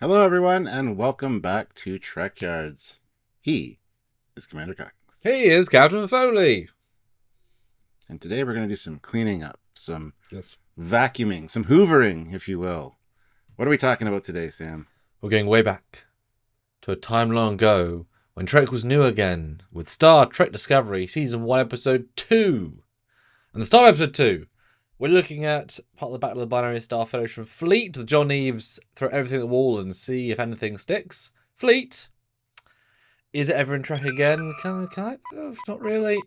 Hello, everyone, and welcome back to Trekyards. He is Commander Cox, He is Captain Foley. and today we're going to do some cleaning up, some Yes. vacuuming, some hoovering, if you will. What are we talking about today, Sam? We're going way back to a time long ago when Trek was new again with Star Trek Discovery Season 1 Episode 2. And the start of Episode 2, we're looking at part of the Battle of the Binary Star Federation Fleet. The John Eves throw everything at the wall and see if anything sticks. Fleet. Is it ever in Trek again? Kind of, not really.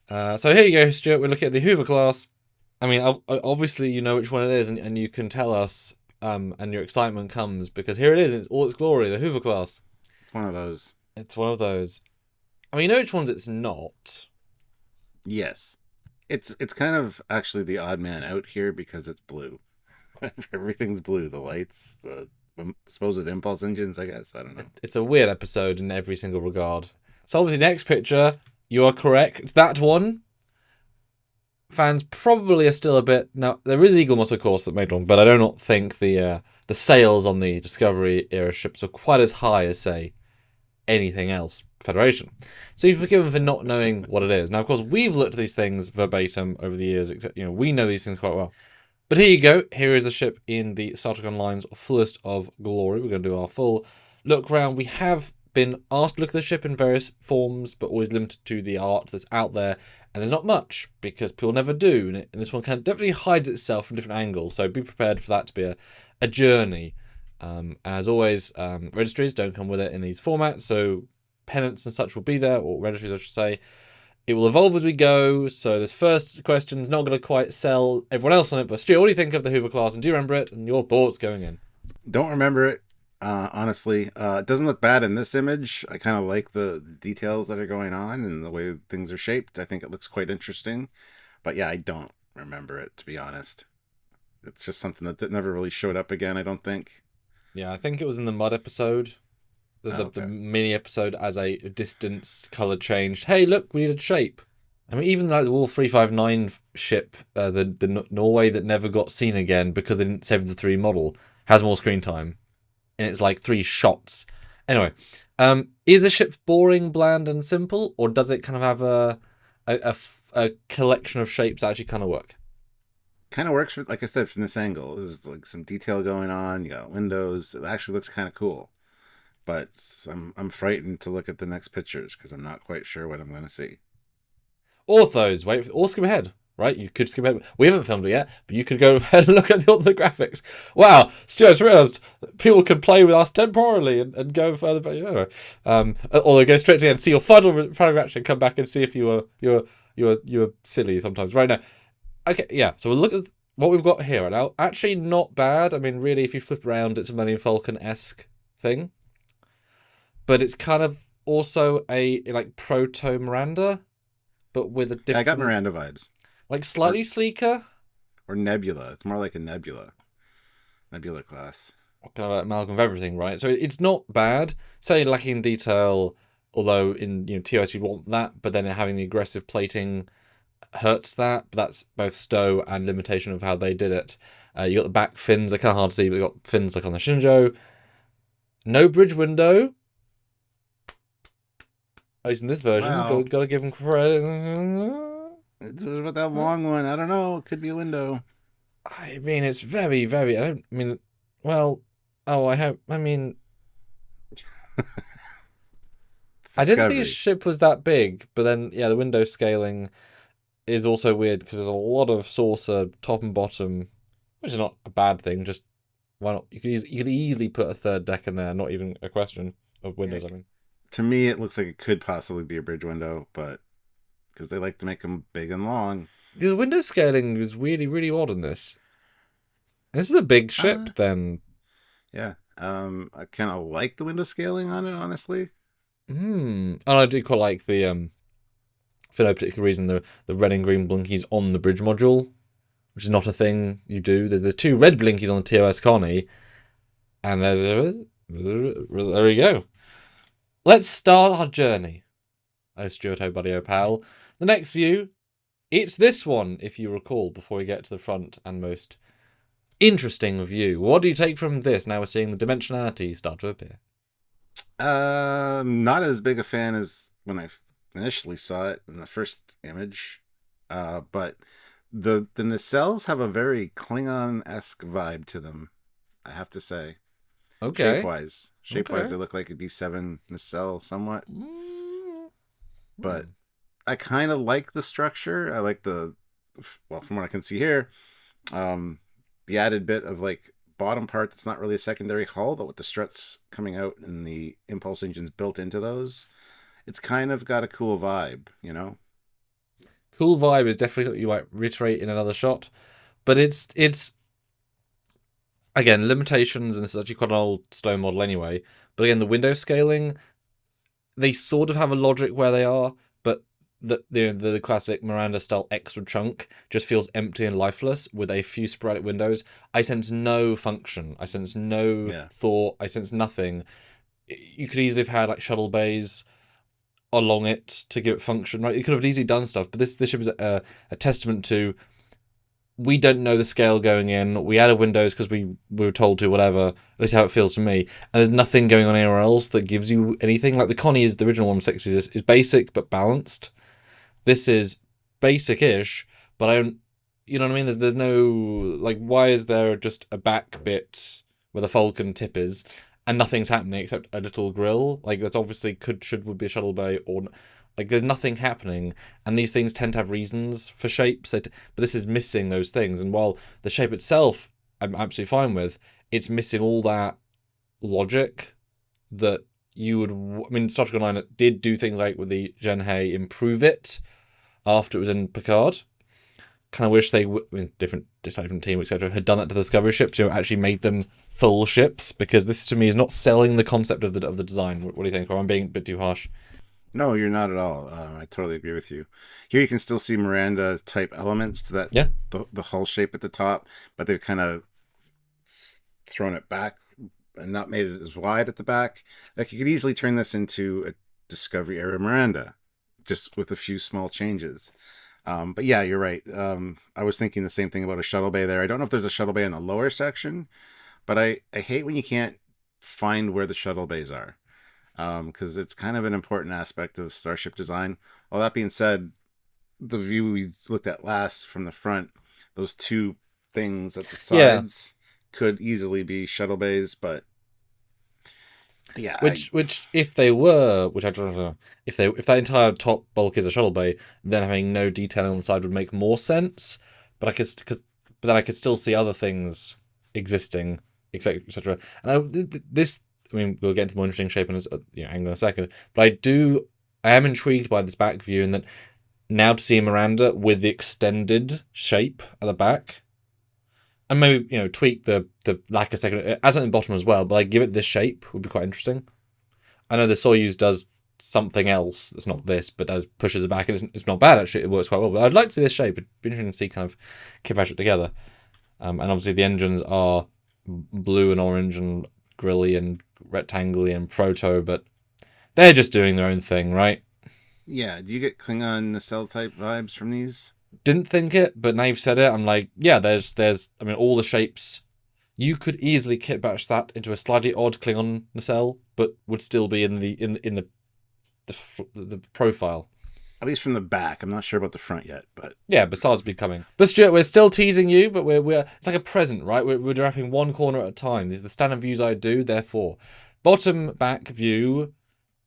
So here you go, Stuart. We're looking at the Hoover class. I mean, obviously you know which one it is, and you can tell us, and your excitement comes, because here it is in all its glory, the Hoover class. It's one of those. It's one of those. I mean, you know which ones it's not. Yes. It's kind of actually the odd man out here because it's blue. Everything's blue. The lights, the supposed impulse engines, I guess. I don't know. It's a weird episode in every single regard. So obviously, next picture, you are correct. That one, fans probably are still a bit... Now, there is Eaglemoss, of course, that made one, but I do not think the sales on the Discovery era ships are quite as high as, say, anything else Federation. So you forgive them for not knowing what it is. Now, of course, we've looked at these things verbatim over the years, except, we know these things quite well. But here you go. Here is a ship in the Star Trek Online's fullest of glory. We're going to do our full look round. We have been asked to look at the ship in various forms, but always limited to the art that's out there. And there's not much, because people never do. And this one kind of definitely hides itself from different angles. So be prepared for that to be a journey. As always, registries don't come with it in these formats, so pennants and such will be there, or registries I should say. It will evolve as we go, so this first question's not going to quite sell everyone else on it, but Stu, what do you think of the Hoover class, and do you remember it, and your thoughts going in? Don't remember it, honestly. It doesn't look bad in this image. I kind of like the details that are going on and the way things are shaped. I think it looks quite interesting. But yeah, I don't remember it, to be honest. It's just something that never really showed up again, I don't think. Yeah, I think it was in the Mud episode, the mini episode, as a distance colour changed. Hey, look, we needed shape. I mean, even like the Wolf 359 ship, the Norway that never got seen again because they didn't save the 3 model, has more screen time. And it's like 3 shots. Anyway, is the ship boring, bland, and simple, or does it kind of have a collection of shapes that actually kind of work? Kind of works, like I said, from this angle. There's like some detail going on. You got windows. It actually looks kind of cool. But I'm frightened to look at the next pictures because I'm not quite sure what I'm going to see. Orthos, or skip ahead, right? You could skip ahead. We haven't filmed it yet, but you could go ahead and look at the orthographics. Wow, Stuart, I just realised people can play with us temporarily and go further. But or they go straight to the end, see your final reaction, come back and see if you were silly sometimes. Right now, okay, yeah. So we'll look at what we've got here right now. Actually, not bad. I mean, really, if you flip around, it's a Millennium Falcon-esque thing. But it's kind of also a like proto Miranda, but with a different. I got Miranda vibes. Like slightly sleeker, or Nebula. It's more like a Nebula class. kind of an amalgam of everything, right? So it's not bad. Certainly lacking in detail, although in TOS you'd want that, but then having the aggressive plating hurts that. But that's both STO and limitation of how they did it. You got the back fins; they're kind of hard to see, but you got fins like on the Shinjo. No bridge window. At least in this version, Wow. gotta give them credit. What about that long one? I don't know. It could be a window. I mean, it's very, very. I don't mean. Well, oh, I hope. I mean, I didn't think his ship was that big, but then yeah, the window scaling is also weird because there's a lot of saucer top and bottom, which is not a bad thing. Just why not? You could easily put a third deck in there. Not even a question of windows. I mean. To me, it looks like it could possibly be a bridge window, but because they like to make them big and long. The window scaling was really, really odd in this. This is a big ship, then. Yeah. I kind of like the window scaling on it, honestly. And I do quite like the for no particular reason the red and green blinkies on the bridge module, which is not a thing you do. There's 2 red blinkies on the TOS Connie, and there we go. Let's start our journey. Oh, Stuart, oh buddy, oh pal. The next view, it's this one, if you recall, before we get to the front and most Interesting view. What do you take from this? Now we're seeing the dimensionality start to appear. Not as big a fan as when I initially saw it in the first image. But the nacelles have a very Klingon-esque vibe to them, I have to say. Okay. Shape-wise. Okay. They look like a D7 nacelle somewhat. But Mm. I kind of like the structure. I like well, from what I can see here, the added bit of like bottom part that's not really a secondary hull, but with the struts coming out and the impulse engines built into those, it's kind of got a cool vibe, you know? Cool vibe is definitely what you might reiterate in another shot, but it's again limitations, and this is actually quite an old stone model anyway. But again, the window scaling, they sort of have a logic where they are, but the classic Miranda style extra chunk just feels empty and lifeless with a few sporadic windows. I sense no function. I sense no Yeah. thought. I sense nothing. You could easily have had like shuttle bays along it to give it function, right? You could have easily done stuff, but this ship is a testament to, we don't know the scale going in. We added windows because we were told to, whatever. At least how it feels to me. And there's nothing going on anywhere else that gives you anything. Like the Connie is the original 160 is basic but balanced. This is basic-ish, but I don't. You know what I mean? There's no like. Why is there just a back bit where the Falcon tip is, and nothing's happening except a little grill? Like that's obviously would be a shuttle bay, or like there's nothing happening. And these things tend to have reasons for shapes. But this is missing those things. And while the shape itself, I'm absolutely fine with, it's missing all that logic that you would. I mean, Star Trek Online did do things like with the Genhei improve it after it was in Picard. Kind of wish they, different team, etc., had done that to the Discovery ships, actually made them full ships, because this to me is not selling the concept of the design. What do you think? Or I'm being a bit too harsh. No, you're not at all. I totally agree with you. Here you can still see Miranda type elements to that, Yeah. the hull shape at the top, but they've kind of thrown it back and not made it as wide at the back. Like you could easily turn this into a Discovery era Miranda, just with a few small changes. But yeah, you're right. I was thinking the same thing about a shuttle bay there. I don't know if there's a shuttle bay in the lower section, but I hate when you can't find where the shuttle bays are, because it's kind of an important aspect of starship design. All that being said, the view we looked at last from the front, those two things at the Yeah. sides could easily be shuttle bays, but yeah, Which if they were, which I don't know, if that entire top bulk is a shuttle bay, then having no detailing on the side would make more sense. But but then I could still see other things existing, etc., etc. And I mean, we'll get into more interesting shape and angle in a second. But I am intrigued by this back view, and that now to see Miranda with the extended shape at the back. And maybe, tweak the lack of second, as at the bottom as well, but like give it this shape would be quite interesting. I know the Soyuz does something else that's not this, but pushes it back, and it's not bad actually. It works quite well. But I'd like to see this shape. It'd be interesting to see kind of Kip it together. And obviously the engines are blue and orange and grilly and rectangly and proto, but they're just doing their own thing, right? yeah. Do you get Klingon nacelle type vibes from these? Didn't think it, but now you've said it, I'm like, yeah, there's I mean, all the shapes. You could easily kitbash that into a slightly odd Klingon nacelle, but would still be in the profile. At least from the back. I'm not sure about the front yet, but Yeah, besides becoming. But Stuart, we're still teasing you, but we're it's like a present, right? We're wrapping one corner at a time. These are the standard views I do, therefore. Bottom back view.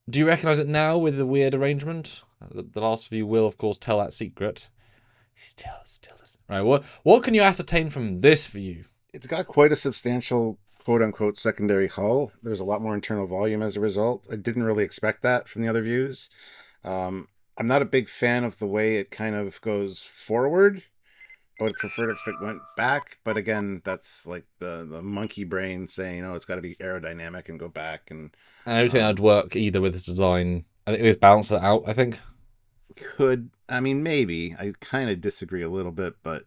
Do you recognise it now with the weird arrangement? The last view will, of course, tell that secret. Still doesn't. Right, what can you ascertain from this view? it's got quite a substantial quote unquote secondary hull. There's a lot more internal volume as a result. I didn't really expect that from the other views. I'm not a big fan of the way it kind of goes forward. I would prefer it if it went back, but again, that's like the monkey brain saying, "Oh, it's got to be aerodynamic and go back." And I don't think that'd work either with this design. I think it's balance it out, I think. I mean, maybe. I kind of disagree a little bit, but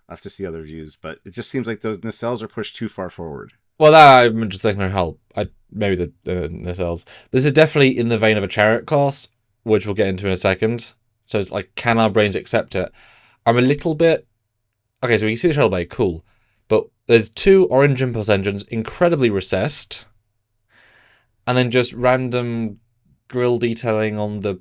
I have to see other views. But it just seems like those nacelles are pushed too far forward. Well, that I'm just thinking, help. Maybe the nacelles. This is definitely in the vein of a chariot class, which we'll get into in a second. So it's like, can our brains accept it? I'm a little bit... Okay, so we can see the shuttle bay, cool. But there's 2 orange impulse engines, incredibly recessed, and then just random grill detailing on the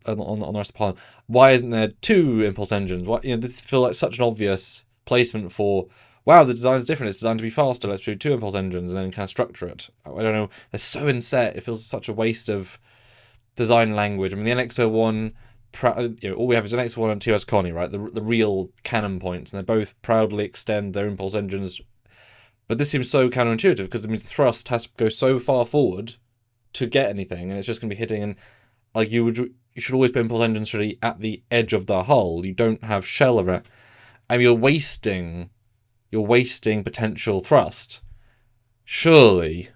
rest of the pollen. Why isn't there 2 impulse engines? What, this feels like such an obvious placement for, wow, the design's different. It's designed to be faster. Let's do 2 impulse engines and then kind of structure it. I don't know. They're so inset. It feels such a waste of design language. I mean, the NX-01, all we have is an NX-01 and TOS Connie, right? The real cannon points, and they both proudly extend their impulse engines. But this seems so counterintuitive because it means the thrust has to go so far forward to get anything, and it's just going to be hitting. And like you should always put impulse engines really at the edge of the hull. You don't have shell of it, and you're wasting potential thrust. Surely,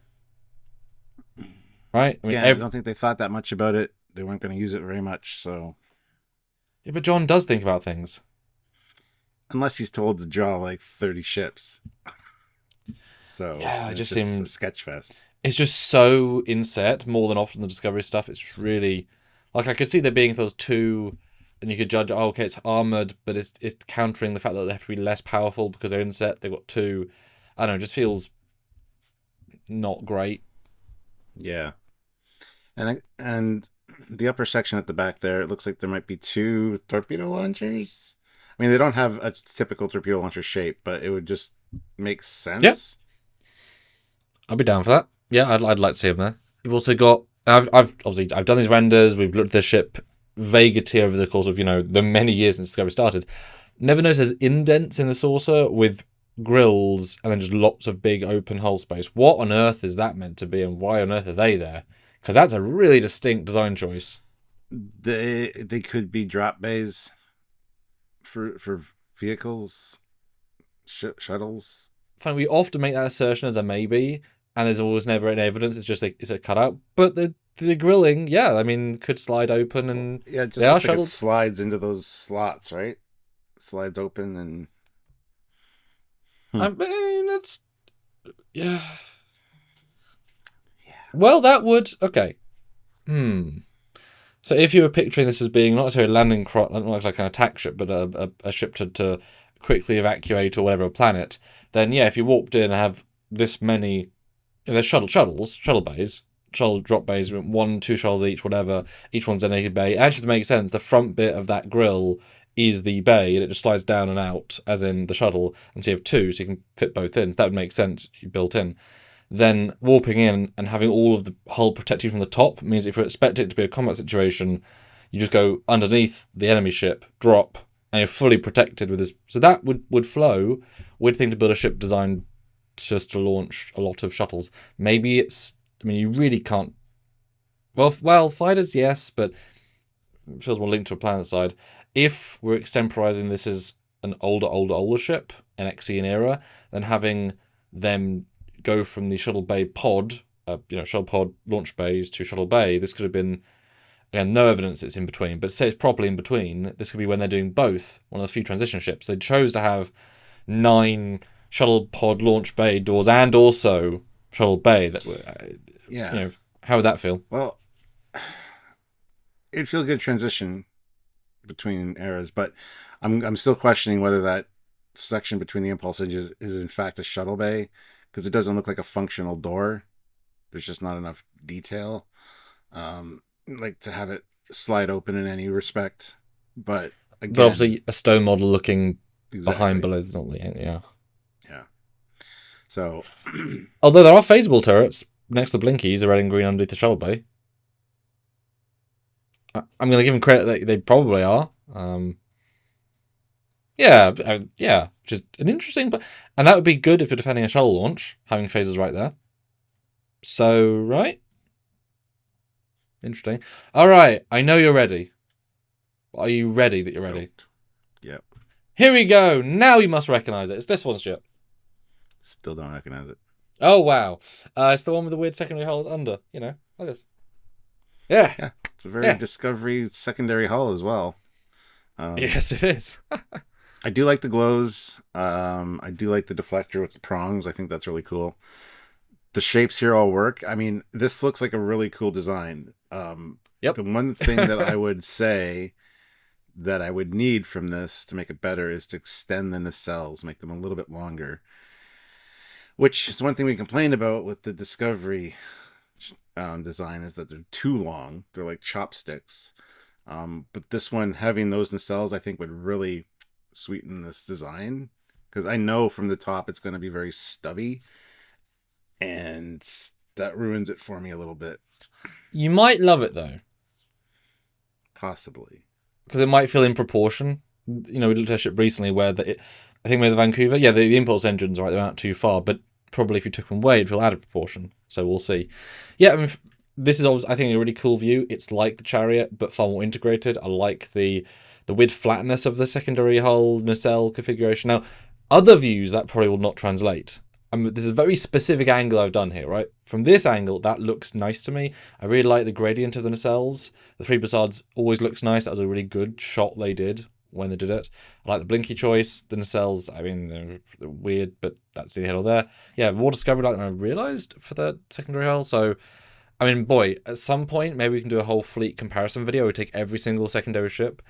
right? I mean, I don't think they thought that much about it. They weren't going to use it very much, so. Yeah, but John does think about things. Unless he's told to draw like 30 ships. So yeah, it just a seems sketch fest. It's just so inset more than often the Discovery stuff. It's really like I could see there being if there was 2, and you could judge. Oh, okay, it's armored, but it's countering the fact that they have to be less powerful because they're inset. They've got 2. I don't know. It just feels not great. Yeah, and the upper section at the back there, it looks like there might be 2 torpedo launchers. I mean, they don't have a typical torpedo launcher shape, but it would just make sense. Yeah. I'd be down for that. Yeah, I'd like to see them there. You've also got. I've done these renders. We've looked at the ship Vagity over the course of the many years since Discovery started. Never noticed there's indents in the saucer with grills and then just lots of big open hull space. What on earth is that meant to be, and why on earth are they there? Because that's a really distinct design choice. They could be drop bays for vehicles, shuttles. Fine, we often make that assertion as a maybe, and there's always never any evidence. It's just it's a cutout. But the grilling, yeah, I mean, could slide open and yeah, just they are like shuttled. it slides into those slots, right? Slides open and. I mean, that's yeah. Well, that would okay. So if you were picturing this as being not necessarily a landing craft, not like an attack ship, but a ship to quickly evacuate or whatever a planet, then yeah, if you walked in and have this many, there's shuttle bays, shuttle drop bays, 1, 2 shuttles each, whatever, each one's designated bay. Actually, to make sense, the front bit of that grill is the bay, and it just slides down and out, as in the shuttle, and so you have 2, so you can fit both in. So that would make sense, you built in. Then warping in and having all of the hull protected from the top means if you expect it to be a combat situation, you just go underneath the enemy ship, drop, and you're fully protected with this. So that would flow. Weird thing to build a ship designed just to launch a lot of shuttles. Maybe it's. I mean, you really can't. Well, fighters, yes, but it feels more linked to a planet side. If we're extemporizing this as an older ship, an Exian era, then having them go from the shuttle bay pod, shuttle pod launch bays to shuttle bay. This could have been, again, no evidence it's in between, but say it's properly in between. This could be when they're doing both, one of the few transition ships. They chose to have 9 shuttle pod launch bay doors and also shuttle bay. That yeah, how would that feel? Well, it'd feel a good transition between eras, but I'm still questioning whether that section between the impulse engines is in fact a shuttle bay, because it doesn't look like a functional door. There's just not enough detail, like to have it slide open in any respect. But again, but obviously a STO model looking exactly. behind below is not the yeah. So, although there are phasable turrets next to the blinkies, the red and green underneath the shuttle bay. I'm going to give them credit that they probably are. Yeah, just an interesting, and that would be good if you're defending a shuttle launch, having phasers right there. So, right? Interesting. All right, I know you're ready. Are you ready that you're ready? Yep. Here we go. Now you must recognize it. It's this one's ship. Still don't recognize it. Oh, wow. It's the one with the weird secondary hull under, like this. Yeah. It's a very Discovery secondary hull as well. Yes, it is. I do like the glows. I do like the deflector with the prongs. I think that's really cool. The shapes here all work. I mean, this looks like a really cool design. Yep. The one thing that I would say that I would need from this to make it better is to extend the nacelles, make them a little bit longer. Which is one thing we complained about with the Discovery design, is that they're too long. They're like chopsticks. But this one, having those nacelles, I think would really sweeten this design, because I know from the top it's going to be very stubby, and that ruins it for me a little bit. You might love it though, Possibly. because it might feel in proportion. We looked at a ship recently where I think with the Vancouver, yeah, the impulse engines, right, they're not too far, but probably if you took them away, it'd feel out of proportion. So we'll see. Yeah, I mean, this is always, I think, a really cool view. It's like the Chariot, but far more integrated. I like the weird flatness of the secondary hull nacelle configuration. Now, other views that probably will not translate. I mean, there's a very specific angle I've done here, right? From this angle, that looks nice to me. I really like the gradient of the nacelles. The three facades always looks nice. That was a really good shot they did when they did it. I like the blinky choice. The nacelles, I mean, they're weird, but that's neither here nor there. Yeah, more discovery like than I realised for the secondary hull. So, I mean, boy, at some point, maybe we can do a whole fleet comparison video. We take every single secondary ship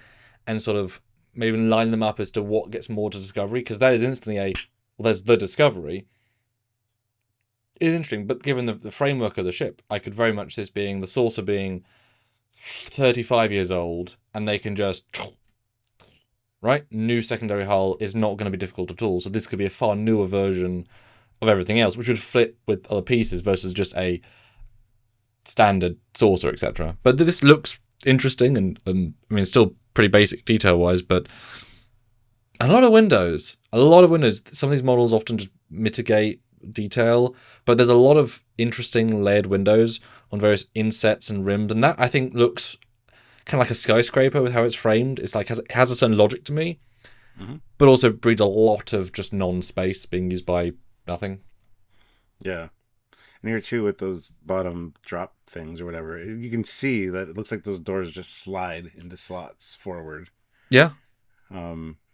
and sort of maybe line them up as to what gets more to Discovery, because that is instantly there's the Discovery. It is interesting, but given the framework of the ship, I could very much this being the saucer being 35 years old, and they can just, right? New secondary hull is not going to be difficult at all. So this could be a far newer version of everything else, which would fit with other pieces versus just a standard saucer, etc. But this looks interesting, and I mean, it's still pretty basic detail-wise, but a lot of windows. Some of these models often just mitigate detail, but there's a lot of interesting layered windows on various insets and rims, and that I think looks kind of like a skyscraper with how it's framed. It's like it has a certain logic to me, but also breeds a lot of just non-space being used by nothing. Yeah. And here too, with those bottom drop things or whatever, you can see that it looks like those doors just slide into slots forward. Yeah.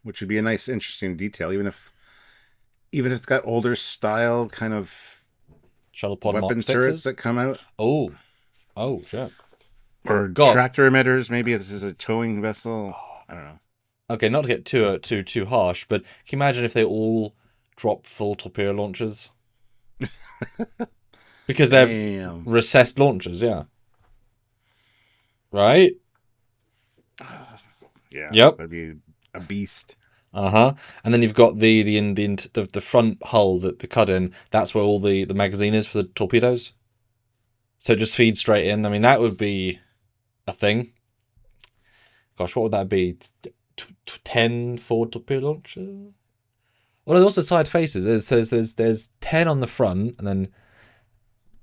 Which would be a nice, interesting detail, even if it's got older style kind of Shuttle pod weapon turrets that come out. Oh, shit. Or tractor emitters. Maybe this is a towing vessel. I don't know. Okay, not to get too harsh, but can you imagine if they all drop full torpedo launchers? Because they're recessed launchers, yeah. Right? Yeah. Yep. That'd be a beast. And then you've got the front hull, the cut in. That's where all the magazine is for the torpedoes. So it just feeds straight in. I mean, that would be a thing. Gosh, what would that be? 10 forward torpedo launchers? Well, there's also side faces. There's 10 on the front and then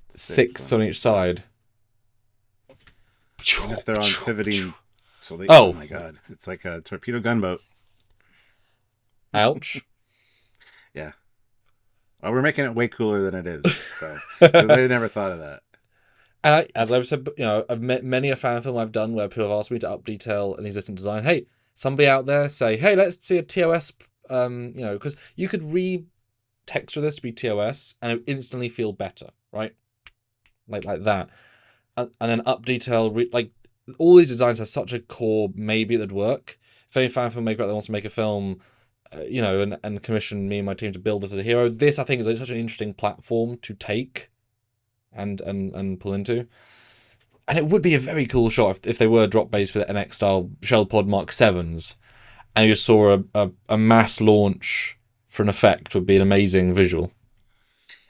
6 on each side. And if they're on pivoting, so they, oh my god, it's like a torpedo gunboat. Ouch. Yeah. Well, we're making it way cooler than it is. So they never thought of that. And as I've said, I've met many a fan film I've done where people have asked me to up detail an existing design. Hey, somebody out there say, hey, let's see a TOS. Because you could re-texture this to be TOS and it would instantly feel better, right? Like that. And then up detail, like all these designs have such a core, maybe it would work. If any fan filmmaker out there wants to make a film, and commission me and my team to build this as a hero, this I think is such an interesting platform to take and pull into. And it would be a very cool shot if they were drop based for the NX style shell pod Mark 7s and you saw a mass launch for an effect would be an amazing visual.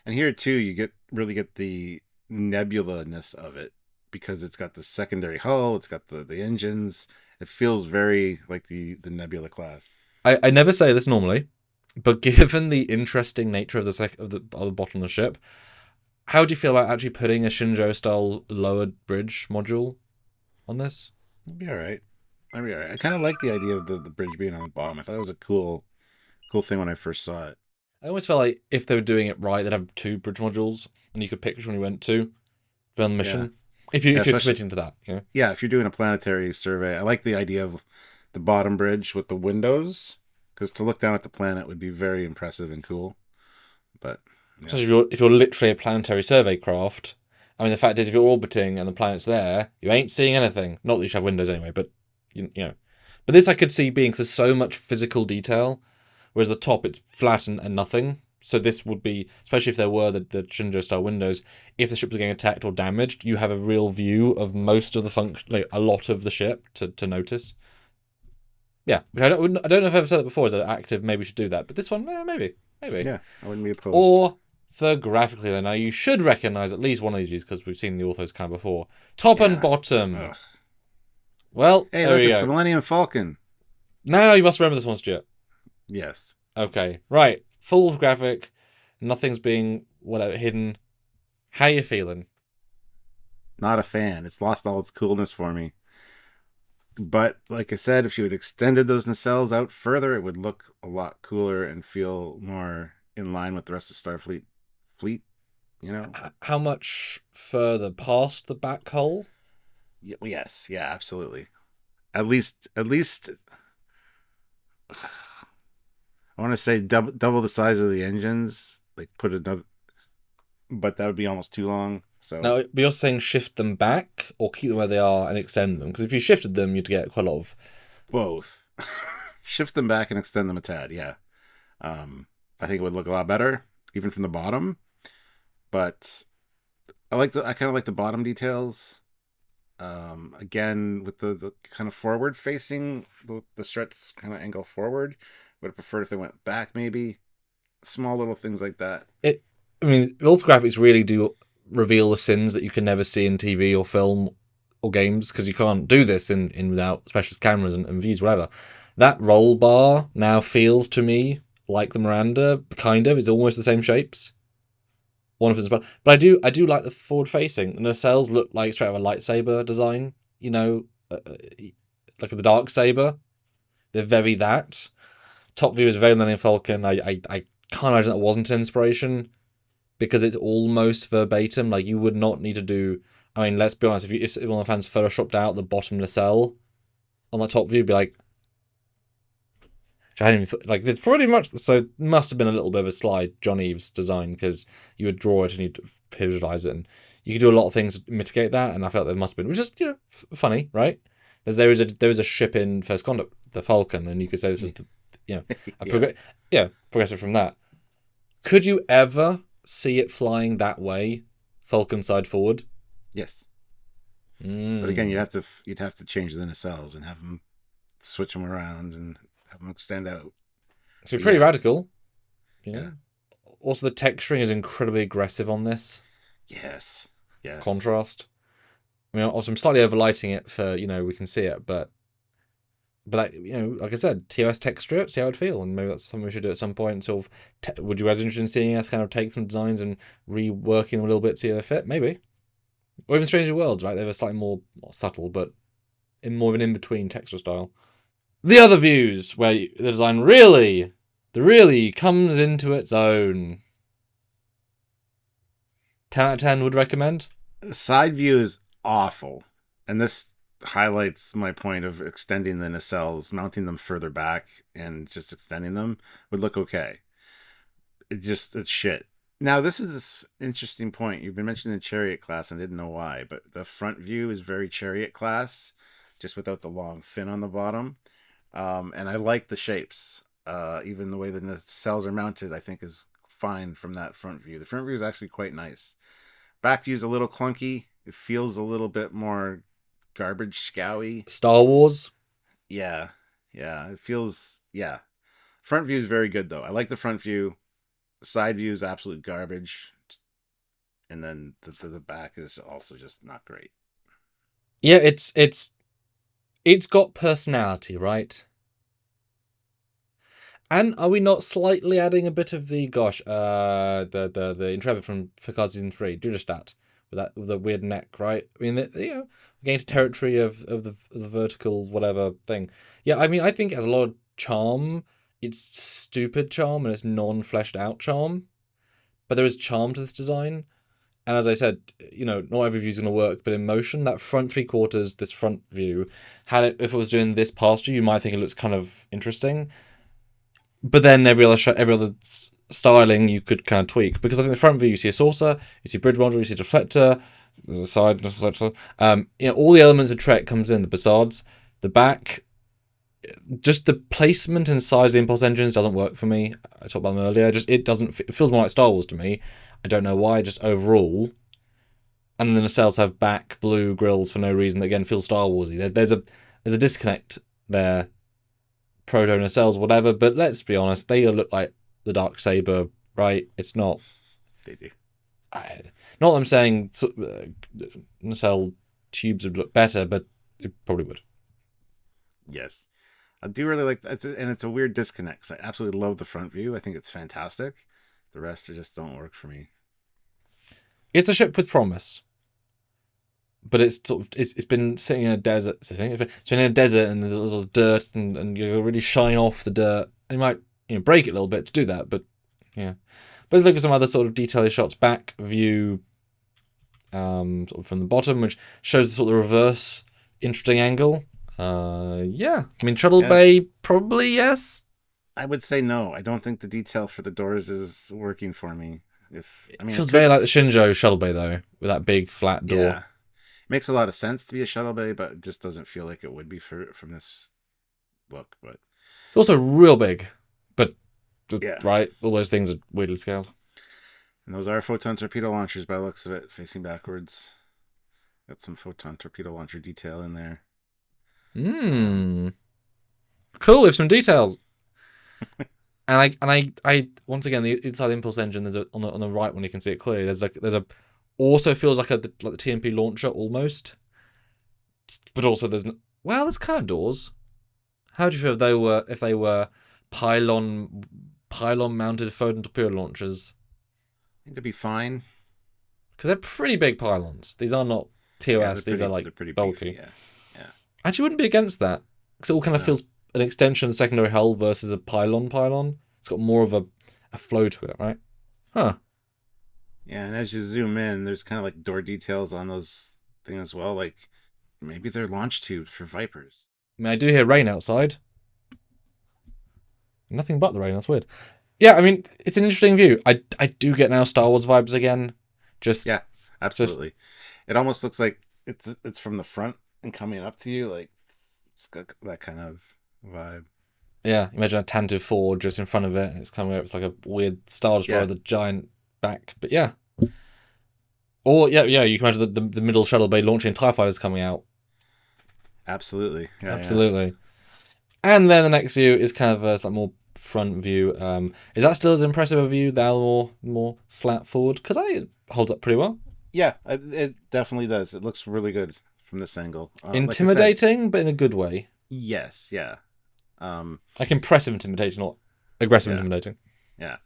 And here too, you really get the nebula-ness of it because it's got the secondary hull, it's got the engines. It feels very like the Nebula class. I never say this normally, but given the interesting nature of the bottom of the ship, how do you feel about actually putting a Shinjo style lowered bridge module on this? It'd be all right. I kind of like the idea of the bridge being on the bottom. I thought it was a cool thing when I first saw it. I always felt like if they were doing it right, they'd have 2 bridge modules, and you could pick which one you went to on the mission. Yeah. If you're committing to that, Yeah, if you're doing a planetary survey, I like the idea of the bottom bridge with the windows, because to look down at the planet would be very impressive and cool. But so if you're literally a planetary survey craft, I mean, the fact is, if you're orbiting and the planet's there, you ain't seeing anything. Not that you should have windows anyway, but But this I could see being, because there's so much physical detail, whereas the top it's flat and nothing. So this would be, especially if there were the Shinjo style windows, if the ship was getting attacked or damaged, you have a real view of most of the function, like a lot of the ship to notice. Yeah, which I don't know if I've ever said it before as an active. Maybe we should do that, but this one, maybe. Yeah, I wouldn't be opposed. Orthographically, then, now you should recognize at least one of these views because we've seen the orthos kind of before. Top and bottom. Ugh. Well, Hey, there look, we it's go. the Millennium Falcon. Now you must remember this one, Stuart. Yes. Okay, right. Full graphic. Nothing's being hidden. How you feeling? Not a fan. It's lost all its coolness for me. But like I said, if you had extended those nacelles out further, it would look a lot cooler and feel more in line with the rest of Starfleet fleet. You know? How much further past the back hull? Yes. Yeah. Absolutely. At least. I want to say double the size of the engines. Like put another, but that would be almost too long. So now, but you're saying shift them back or keep them where they are and extend them? Because if you shifted them, you'd get quite a lot of both. Shift them back and extend them a tad. Yeah, I think it would look a lot better even from the bottom. But I kind of like the bottom details. Again, with the kind of forward facing, the struts kind of angle forward. Would have preferred if they went back, maybe. Small little things like that. Orthographics really do reveal the sins that you can never see in TV or film or games because you can't do this in without specialist cameras and views, whatever. That roll bar now feels to me like the Miranda, kind of. It's almost the same shapes. One of them, but I do like the forward facing. The nacelles look like straight out of a lightsaber design. You know, like the dark saber. They're very that. Top view is very Millennium Falcon. I can't imagine that wasn't an inspiration because it's almost verbatim. Like you would not need to do. I mean, let's be honest. If one of the fans photoshopped out the bottom nacelle on the top view, be like, I hadn't even like it's pretty much so. It must have been a little bit of a slide John Eves design because you would draw it and you'd visualize it, and you could do a lot of things to mitigate that. And I felt there must have been, which is funny, right? There is a ship in First Conduct, the Falcon, and you could say this is the progressive from that. Could you ever see it flying that way, Falcon side forward? Yes. But again, you'd have to change the nacelles and have them switch them around and have them extend out. It's pretty radical. Yeah. Also, the texturing is incredibly aggressive on this. Yes. Contrast. I mean, also I'm slightly overlighting it for we can see it, but that, like I said, TOS texture it, see how it feel, and maybe that's something we should do at some point. Sort of, would you guys be interested in seeing us kind of take some designs and reworking them a little bit to see how they fit? Maybe, or even Stranger Worlds, right? They were slightly more subtle, but in more of an in-between texture style. The other views where the design really comes into its own. 10 out of 10 would recommend. The side view is awful, and this highlights my point of extending the nacelles, mounting them further back, and just extending them would look okay. It's shit. Now, this is this interesting point. You've been mentioning the Chariot class, and I didn't know why, but the front view is very Chariot class, just without the long fin on the bottom. And I like the shapes. Even the way the nacelles are mounted, I think, is fine from that front view. The front view is actually quite nice. Back view is a little clunky. It feels a little bit more garbage scowy. Star Wars. Yeah. It feels Front view is very good though. I like the front view. Side view is absolute garbage, and then the back is also just not great. Yeah, it's got personality, right? And are we not slightly adding a bit of the the Intrepid from Picard season 3, Dudestat, with the weird neck, right? I mean, we're getting to territory of the vertical whatever thing. Yeah, I mean, I think it has a lot of charm. It's stupid charm and it's non-fleshed out charm, but there is charm to this design. And as I said, not every view is going to work, but in motion, that front 3/4, this front view, if it was doing this past you might think it looks kind of interesting. But then every other styling you could kind of tweak, because I think the front view you see a saucer, you see bridge module, you see a deflector, the side deflector. All the elements of Trek comes in the facades. The back just the placement and size of the impulse engines doesn't work for me. I talked about them earlier. Just it doesn't. It feels more like Star Wars to me. I don't know why. Just overall, and then the nacelles have back blue grills for no reason. That again, feel Star Warsy. There's a disconnect there. Proto nacelles, whatever. But let's be honest, they look like the dark saber, right? It's not. They do. Not that I'm saying nacelle tubes would look better, but it probably would. Yes. I do really like that. And it's a weird disconnect 'cause I absolutely love the front view. I think it's fantastic. The rest just don't work for me. It's a ship with promise, but it's sort of it's been sitting in a desert. It's been in a desert, and there's a little dirt, and you really shine off the dirt. You might break it a little bit to do that, but yeah. But let's look at some other sort of detailed shots. Back view, sort of from the bottom, which shows the sort of reverse interesting angle. Yeah. I mean, Shuttle Bay, probably yes. I would say no. I don't think the detail for the doors is working for me. It feels very like the Shinjo Shuttle Bay, though, with that big flat door. Yeah. It makes a lot of sense to be a Shuttle Bay, but it just doesn't feel like it would be from this look. But it's also real big, but yeah. Right, all those things are weirdly scaled. And those are photon torpedo launchers by the looks of it, facing backwards. Got some photon torpedo launcher detail in there. Cool, with some details. and I once again, the inside the impulse engine, there's on the right when you can see it clearly. There's a also feels like the TMP launcher almost, but also there's kind of doors. How do you feel if they were pylon mounted photon torpedo launchers? I think they'd be fine because they're pretty big pylons. These are not TOS. These are like pretty bulky. Beefy, yeah. Actually, wouldn't be against that because it all kind of feels an extension of the secondary hull versus a pylon. It's got more of a flow to it, right? Huh. Yeah, and as you zoom in, there's kind of like door details on those things as well. Like maybe they're launch tubes for Vipers. I mean, I do hear rain outside. Nothing but the rain. That's weird. Yeah, I mean, it's an interesting view. I do get now Star Wars vibes again. Yeah, absolutely. It almost looks like it's from the front and coming up to you. Like it's got that kind of vibe. Yeah, imagine a Tantive 4 just in front of it, and it's coming up. It's like a weird Star Destroyer with a giant back. But yeah. Or yeah, you can imagine the middle shuttle bay launching TIE fighters coming out. Absolutely. Yeah, absolutely. Yeah. And then the next view is kind of a like more front view. Is that still as impressive a view? That more flat forward? Because it holds up pretty well. Yeah, it definitely does. It looks really good from this angle. Intimidating, like but in a good way. Yes, yeah. Like impressive intimidating, not aggressive intimidating. Yeah.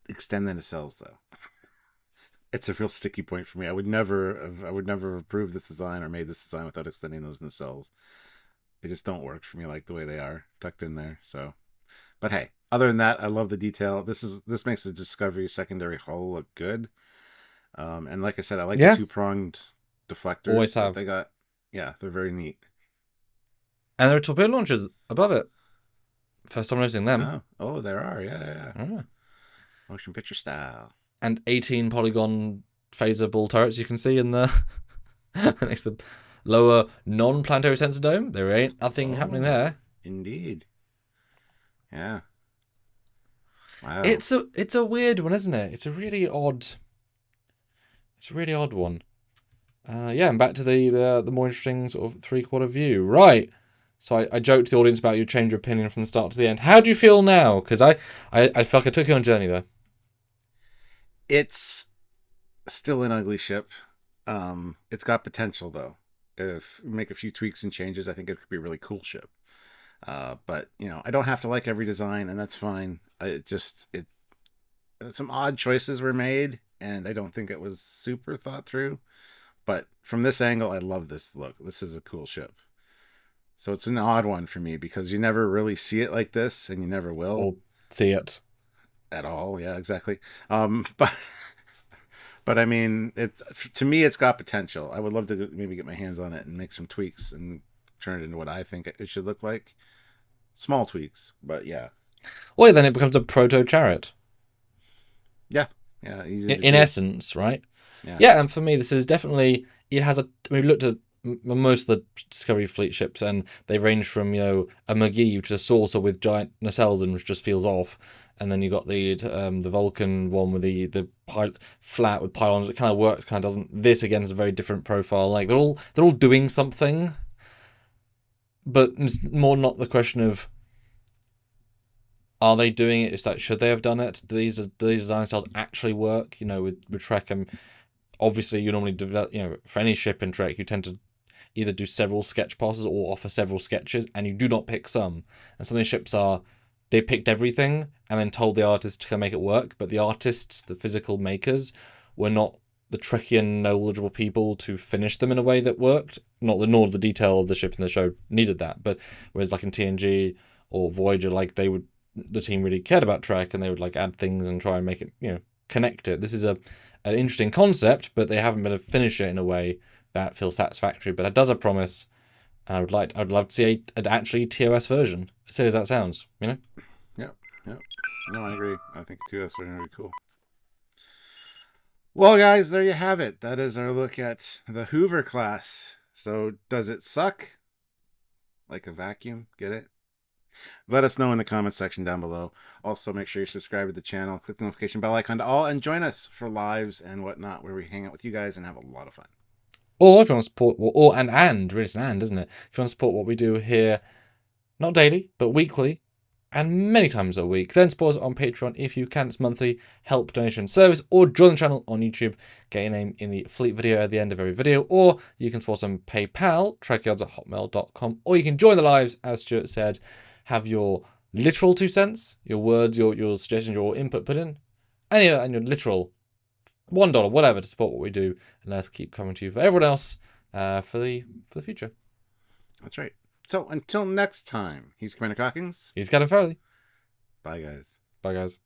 Extend the nacelles though. It's a real sticky point for me. I would never have approved this design or made this design without extending those nacelles. They just don't work for me like the way they are tucked in there. So, but hey, other than that, I love the detail. This makes the Discovery secondary hull look good. And like I said, I like the two-pronged deflectors. Always have. They got. Yeah, they're very neat. And there are torpedo launchers above it. First time noticing them. Oh, there are. Yeah. Motion picture style. And 18 polygon phaser ball turrets you can see in the next to the lower non-planetary sensor dome. There ain't nothing happening there. Indeed. Yeah. Wow. It's a weird one, isn't it? It's a really odd one. And back to the more interesting sort of 3/4 view. Right. So I joked to the audience about you change your opinion from the start to the end. How do you feel now? Because I felt like I took you on a journey there. It's still an ugly ship. It's got potential though. If we make a few tweaks and changes, I think it could be a really cool ship. But I don't have to like every design, and that's fine. Some odd choices were made, and I don't think it was super thought through. But from this angle, I love this look. This is a cool ship. So it's an odd one for me because you never really see it like this, and you never will. Or see it at all. Yeah, exactly. But I mean, to me, it's got potential. I would love to maybe get my hands on it and make some tweaks and turn it into what I think it should look like. Small tweaks, but yeah. Well, then it becomes a proto chariot. Yeah. Easy in essence, right? Yeah. Yeah, and for me, this is definitely we looked at most of the Discovery Fleet ships, and they range from a McGee, which is a saucer with giant nacelles and which just feels off, and then you got the Vulcan one with the flat with pylons. It kind of works, kind of doesn't. This again is a very different profile. Like they're all doing something, but it's more not the question of are they doing it. It's like should they have done it? Do these design styles actually work? With Trek, obviously you normally develop. For any ship in Trek, you tend to either do several sketch passes or offer several sketches, and you do not pick some. And some of these ships they picked everything and then told the artist to make it work, but the artists, the physical makers, were not the Trekian knowledgeable people to finish them in a way that worked. Nor the detail of the ship in the show needed that. But whereas like in TNG or Voyager, like the team really cared about Trek and they would like add things and try and make it, connect it. This is an interesting concept, but they haven't been able to finish it in a way that feels satisfactory. But it does a promise, and I'd love to see an actually TOS version. As silly as that sounds, Yep. No, I agree. I think TOS version would be cool. Well, guys, there you have it. That is our look at the Hoover class. So, does it suck? Like a vacuum? Get it? Let us know in the comments section down below. Also, make sure you subscribe to the channel, click the notification bell icon to all, and join us for lives and whatnot, where we hang out with you guys and have a lot of fun. Or if you want to support, really it's an and, isn't it? If you want to support what we do here, not daily, but weekly, and many times a week, then support us on Patreon if you can. It's monthly help donation service, or join the channel on YouTube, get your name in the fleet video at the end of every video, or you can support us on PayPal, trekyards@hotmail.com, or you can join the lives, as Stuart said, have your literal 2 cents, your words, your suggestions, your input put in, and your literal $1, whatever, to support what we do, and let's keep coming to you for everyone else for the future. That's right. So until next time, he's Commander Cockings. He's Captain Foley. Bye, guys. Bye, guys.